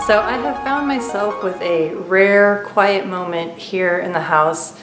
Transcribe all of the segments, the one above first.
So I have found myself with a rare quiet moment here in the house.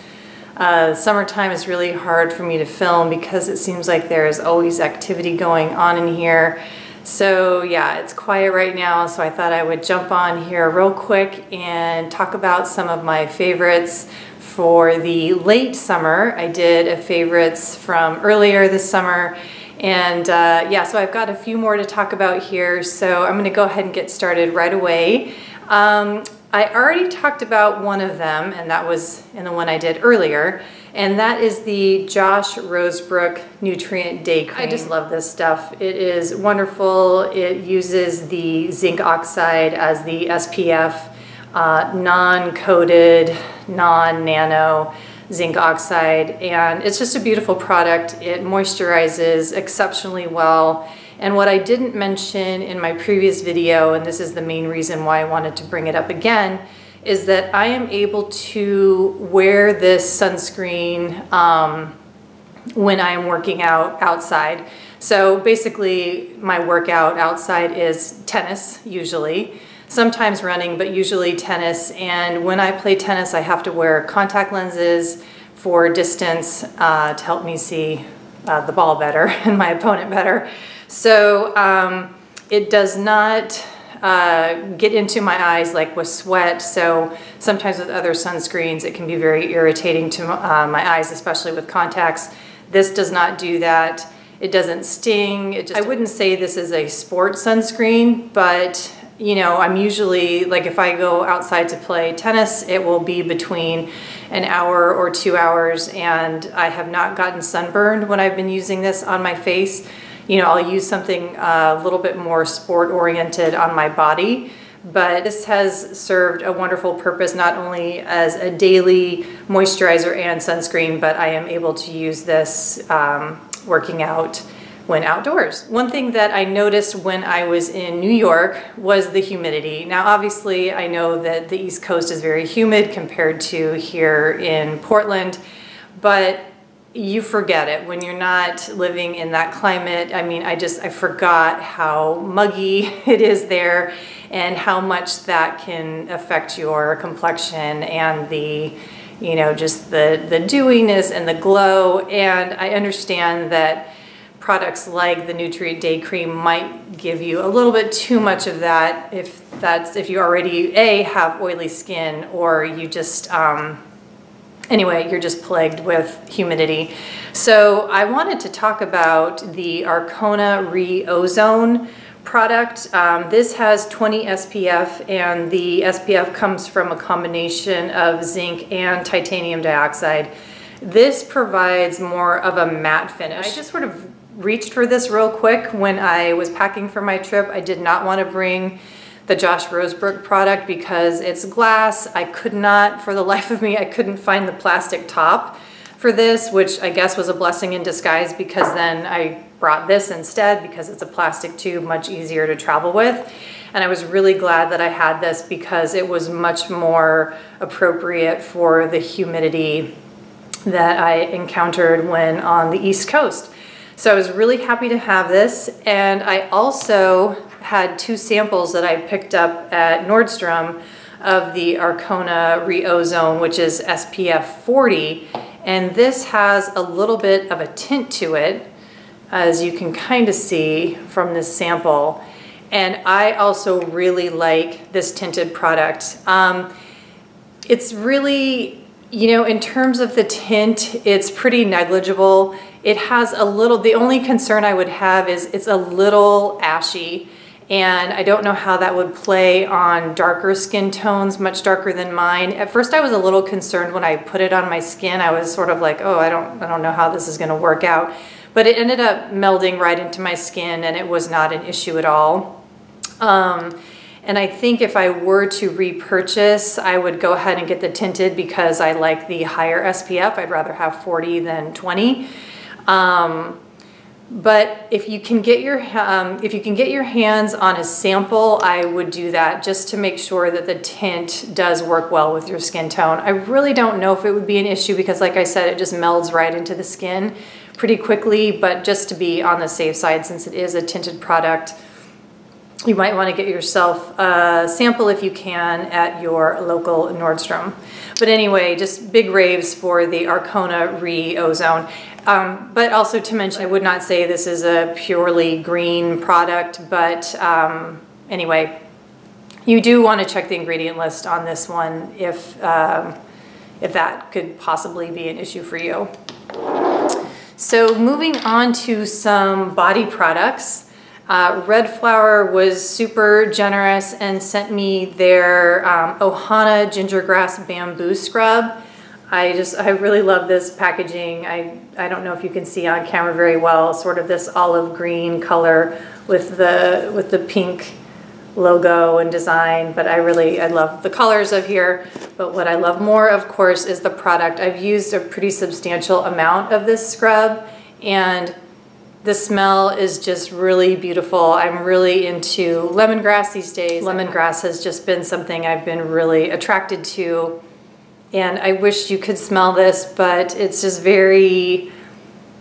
Summertime is really hard for me to film because it seems like there is always activity going on in here. So yeah, it's quiet right now, so I thought I would jump on here real quick and talk about some of my favorites for the late summer. I did a favorites from earlier this summer, and yeah, so I've got a few more to talk about here, so I'm gonna go ahead and get started right away. I already talked about one of them, and that was in the one I did earlier, and that is the Josh Roseburg Nutrient Day Cream. I just love this stuff. It is wonderful. It uses the zinc oxide as the SPF, non-coated, non-nano zinc oxide, and it's just a beautiful product. It moisturizes exceptionally well. And what I didn't mention in my previous video, and this is the main reason why I wanted to bring it up again, is that I am able to wear this sunscreen when I am working out outside. So basically my workout outside is tennis usually, sometimes running, but usually tennis. And when I play tennis, I have to wear contact lenses for distance to help me see the ball better and my opponent better. So it does not get into my eyes like with sweat. So sometimes with other sunscreens, it can be very irritating to my eyes, especially with contacts. This does not do that. It doesn't sting. I wouldn't say this is a sport sunscreen, but you know, I'm usually, like if I go outside to play tennis, it will be between an hour or 2 hours, and I have not gotten sunburned when I've been using this on my face. You know, I'll use something a little bit more sport oriented on my body, but this has served a wonderful purpose, not only as a daily moisturizer and sunscreen, but I am able to use this working out when outdoors. One thing that I noticed when I was in New York was the humidity. Now, obviously, I know that the East Coast is very humid compared to here in Portland, but you forget it when you're not living in that climate. I mean, I forgot how muggy it is there and how much that can affect your complexion and the, you know, just the dewiness and the glow. And I understand that products like the Nutrient Day Cream might give you a little bit too much of that if you already have oily skin, or you just anyway, you're just plagued with humidity. So I wanted to talk about the Arcona Re-Ozone product. This has 20 SPF, and the SPF comes from a combination of zinc and titanium dioxide. This provides more of a matte finish. I just sort of reached for this real quick when I was packing for my trip. I did not want to bring the Josh Roseburg product because it's glass. I could not, for the life of me, I couldn't find the plastic top for this, which I guess was a blessing in disguise, because then I brought this instead because it's a plastic tube, much easier to travel with. And I was really glad that I had this because it was much more appropriate for the humidity that I encountered when on the East Coast. So I was really happy to have this, and I also had 2 samples that I picked up at Nordstrom of the Arcona Re-Ozone, which is SPF 40, and this has a little bit of a tint to it, as you can kind of see from this sample. And I also really like this tinted product. It's really, you know, in terms of the tint, it's pretty negligible. It has a little, the only concern I would have is it's a little ashy, and I don't know how that would play on darker skin tones, much darker than mine. At first I was a little concerned when I put it on my skin. I was sort of like, oh, I don't know how this is gonna work out. But it ended up melding right into my skin, and it was not an issue at all. And I think if I were to repurchase, I would go ahead and get the tinted because I like the higher SPF. I'd rather have 40 than 20. But if you can get your hands on a sample, I would do that just to make sure that the tint does work well with your skin tone. I really don't know if it would be an issue because, like I said, it just melds right into the skin pretty quickly, but just to be on the safe side, since it is a tinted product, you might want to get yourself a sample if you can at your local Nordstrom. But anyway, just big raves for the Arcona Re-Ozone. But also to mention, I would not say this is a purely green product, but anyway, you do want to check the ingredient list on this one if that could possibly be an issue for you. So moving on to some body products. Red Flower was super generous and sent me their Ohana Ginger Grass Bamboo Scrub. I really love this packaging. I don't know if you can see on camera very well, sort of this olive green color with the pink logo and design, but I love the colors of here. But what I love more, of course, is the product. I've used a pretty substantial amount of this scrub, and the smell is just really beautiful. I'm really into lemongrass these days. Lemongrass has just been something I've been really attracted to, and I wish you could smell this, but it's just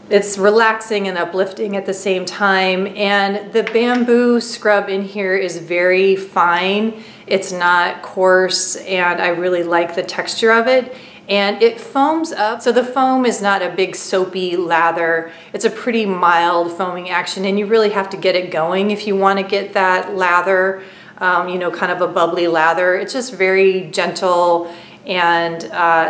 it's relaxing and uplifting at the same time. And the bamboo scrub in here is very fine. It's not coarse, and I really like the texture of it. And it foams up, so the foam is not a big soapy lather. It's a pretty mild foaming action, and you really have to get it going if you want to get that lather, you know, kind of a bubbly lather. It's just very gentle, and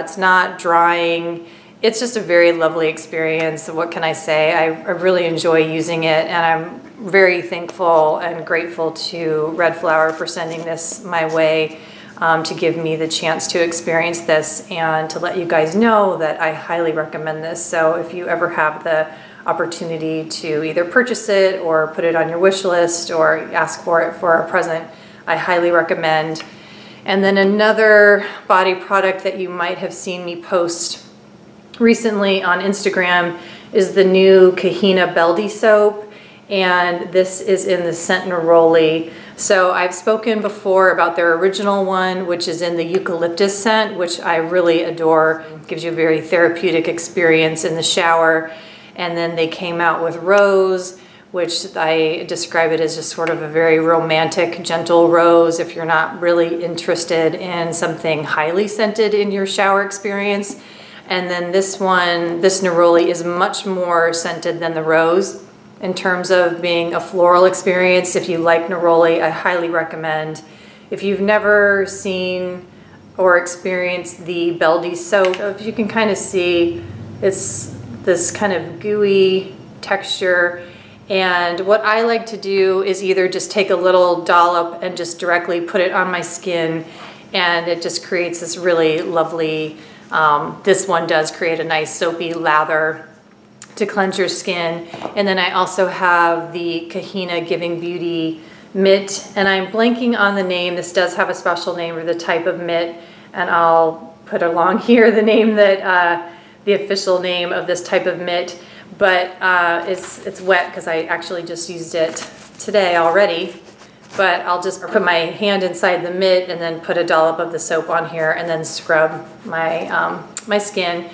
it's not drying. It's just a very lovely experience. What can I say? I really enjoy using it, and I'm very thankful and grateful to Red Flower for sending this my way. To give me the chance to experience this and to let you guys know that I highly recommend this. So if you ever have the opportunity to either purchase it or put it on your wish list or ask for it for a present, I highly recommend. And then another body product that you might have seen me post recently on Instagram is the new Coquina Belle D soap, and this is in the scent Neroli. So I've spoken before about their original one, which is in the eucalyptus scent, which I really adore. It gives you a very therapeutic experience in the shower. And then they came out with rose, which I describe it as just sort of a very romantic, gentle rose if you're not really interested in something highly scented in your shower experience. And then this one, this Neroli, is much more scented than the rose. In terms of being a floral experience, if you like neroli, I highly recommend. If you've never seen or experienced the Belle D soap, if you can kind of see, it's this kind of gooey texture. And what I like to do is either just take a little dollop and just directly put it on my skin, and it just creates this really lovely, this one does create a nice soapy lather to cleanse your skin. And then I also have the Coquina Giving Beauty mitt, and I'm blanking on the name. This does have a special name, or the type of mitt, and I'll put along here the name that the official name of this type of mitt. But it's wet because I actually just used it today already. But I'll just put my hand inside the mitt and then put a dollop of the soap on here and then scrub my my skin.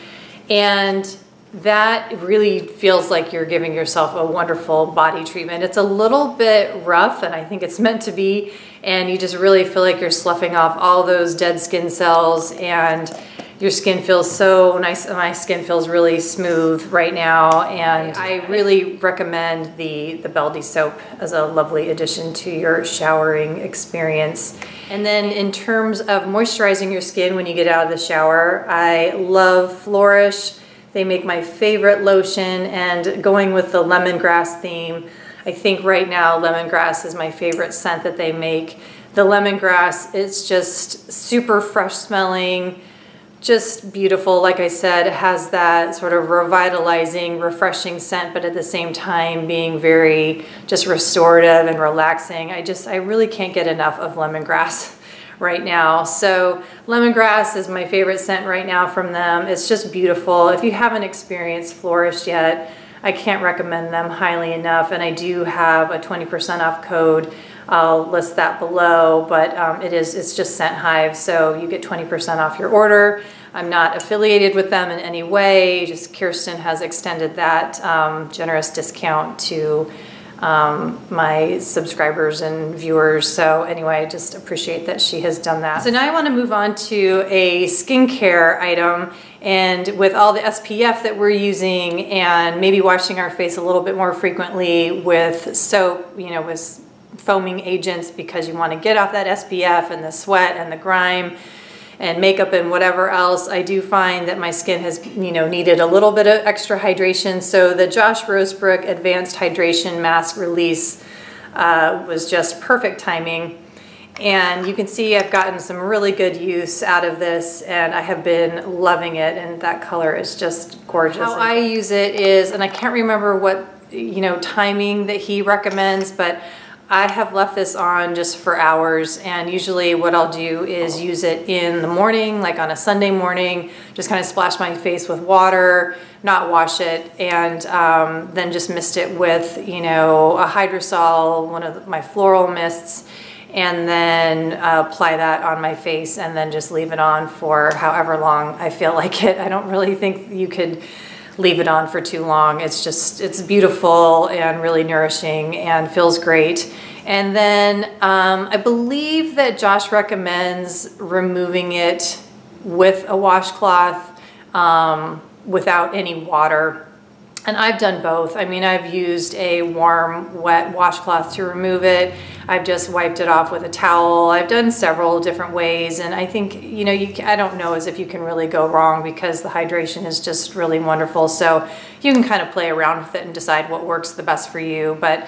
And that really feels like you're giving yourself a wonderful body treatment. It's a little bit rough, and I think it's meant to be, and you just really feel like you're sloughing off all those dead skin cells, and your skin feels so nice. My skin feels really smooth right now, and I really recommend the Belle D soap as a lovely addition to your showering experience. And then in terms of moisturizing your skin when you get out of the shower, I love Flourish. They make my favorite lotion, and going with the lemongrass theme, I think right now lemongrass is my favorite scent that they make. The lemongrass, it's just super fresh smelling, just beautiful. Like I said, it has that sort of revitalizing, refreshing scent, but at the same time being very just restorative and relaxing. I really can't get enough of lemongrass right now. So lemongrass is my favorite scent right now from them. It's just beautiful. If you haven't experienced Flourish yet, I can't recommend them highly enough, and I do have a 20% off code. I'll list that below, but it's just Scent Hive, so you get 20% off your order. I'm not affiliated with them in any way, just Kirsten has extended that generous discount to my subscribers and viewers. So anyway, I just appreciate that she has done that. So now I want to move on to a skincare item, and with all the SPF that we're using and maybe washing our face a little bit more frequently with soap, you know, with foaming agents, because you want to get off that SPF and the sweat and the grime and makeup and whatever else, I do find that my skin has, you know, needed a little bit of extra hydration. So the Josh Roseburg Advanced Hydration Mask Release was just perfect timing. And you can see I've gotten some really good use out of this, and I have been loving it, and that color is just gorgeous. How I use it is, and I can't remember what, you know, timing that he recommends, but I have left this on just for hours, and usually what I'll do is use it in the morning, like on a Sunday morning, just kind of splash my face with water, not wash it, and then just mist it with, you know, a hydrosol, one of my floral mists, and then apply that on my face and then just leave it on for however long I feel like it. I don't really think you could leave it on for too long. It's just, it's beautiful and really nourishing and feels great. And then I believe that Josh recommends removing it with a washcloth without any water. And I've done both. I mean, I've used a warm, wet washcloth to remove it. I've just wiped it off with a towel. I've done several different ways, and I think, you know, I don't know as if you can really go wrong, because the hydration is just really wonderful. So you can kind of play around with it and decide what works the best for you. But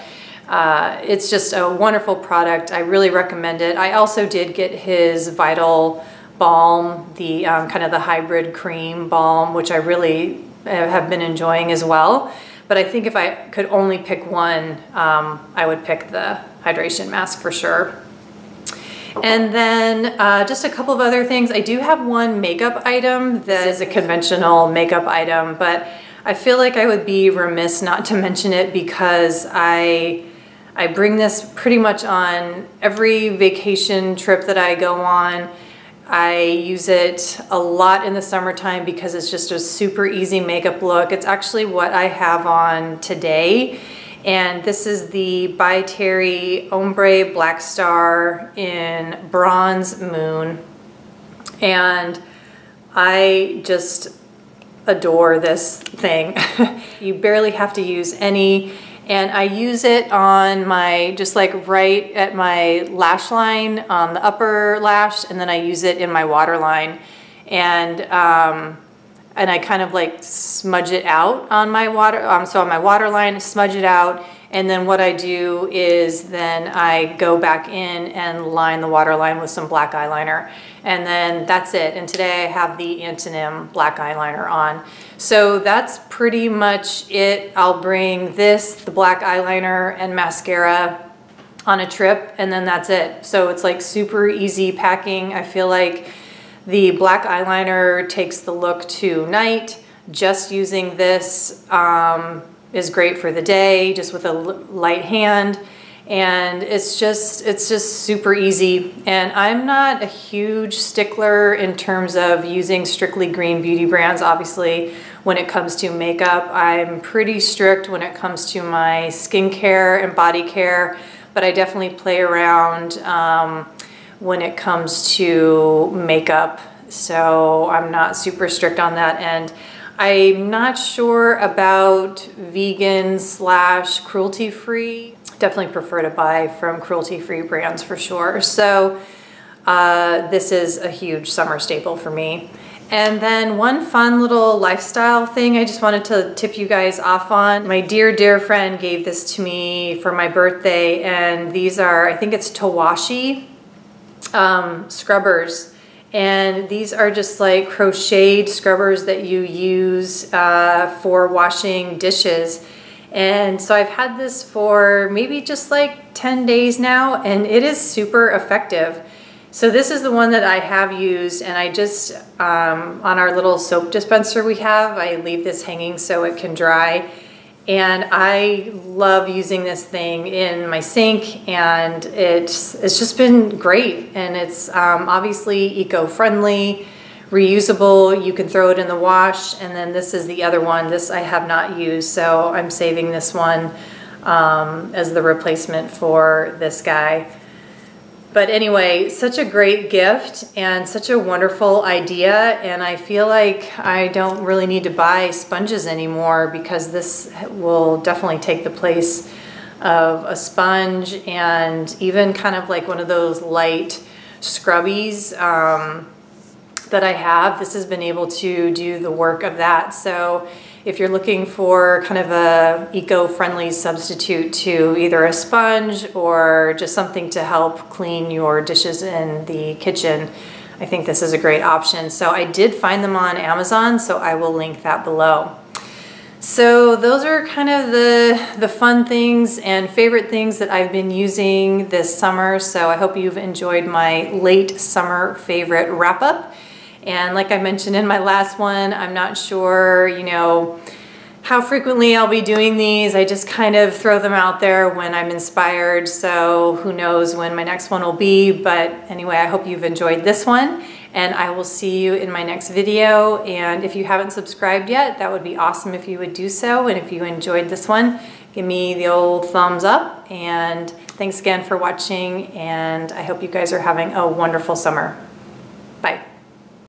it's just a wonderful product. I really recommend it. I also did get his Vital Balm, the kind of the hybrid cream balm, which I really have been enjoying as well. But I think if I could only pick one, I would pick the hydration mask for sure. And then just a couple of other things. I do have one makeup item that is a conventional makeup item, but I feel like I would be remiss not to mention it, because I bring this pretty much on every vacation trip that I go on. I use it a lot in the summertime because it's just a super easy makeup look. It's actually what I have on today. And this is the By Terry Ombre Black Star in Bronze Moon. And I just adore this thing. You barely have to use any. And I use it on my, just like right at my lash line on the upper lash, and then I use it in my waterline. And I kind of like smudge it out on my so on my waterline, smudge it out, and then what I do is then I go back in and line the waterline with some black eyeliner, and then that's it. And today I have the Antonym black eyeliner on. So that's pretty much it. I'll bring this, the black eyeliner and mascara on a trip, and then that's it. So it's like super easy packing. I feel like the black eyeliner takes the look to night. Just using this is great for the day, just with a light hand. And it's just super easy. And I'm not a huge stickler in terms of using strictly green beauty brands. Obviously, when it comes to makeup, I'm pretty strict when it comes to my skincare and body care, but I definitely play around when it comes to makeup. So I'm not super strict on that end. I'm not sure about vegan / cruelty-free. Definitely prefer to buy from cruelty-free brands for sure. So this is a huge summer staple for me. And then one fun little lifestyle thing I just wanted to tip you guys off on. My dear friend gave this to me for my birthday, and these are, I think it's Towashie Scrubbers. And these are just like crocheted scrubbers that you use for washing dishes. And so I've had this for maybe just like 10 days now, and it is super effective. So this is the one that I have used, and I just, on our little soap dispenser we have, I leave this hanging so it can dry. And I love using this thing in my sink, and it's just been great. And it's obviously eco-friendly, reusable. You can throw it in the wash. And then this is the other one. This I have not used, so I'm saving this one as the replacement for this guy. But anyway, such a great gift and such a wonderful idea, and I feel like I don't really need to buy sponges anymore because this will definitely take the place of a sponge and even kind of like one of those light scrubbies that I have. This has been able to do the work of that. So if you're looking for kind of a eco-friendly substitute to either a sponge or just something to help clean your dishes in the kitchen, I think this is a great option. So I did find them on Amazon, so I will link that below. So those are kind of the fun things and favorite things that I've been using this summer. So I hope you've enjoyed my late summer favorite wrap up. And like I mentioned in my last one, I'm not sure, you know, how frequently I'll be doing these. I just kind of throw them out there when I'm inspired. So who knows when my next one will be. But anyway, I hope you've enjoyed this one, and I will see you in my next video. And if you haven't subscribed yet, that would be awesome if you would do so. And if you enjoyed this one, give me the old thumbs up. And thanks again for watching. And I hope you guys are having a wonderful summer.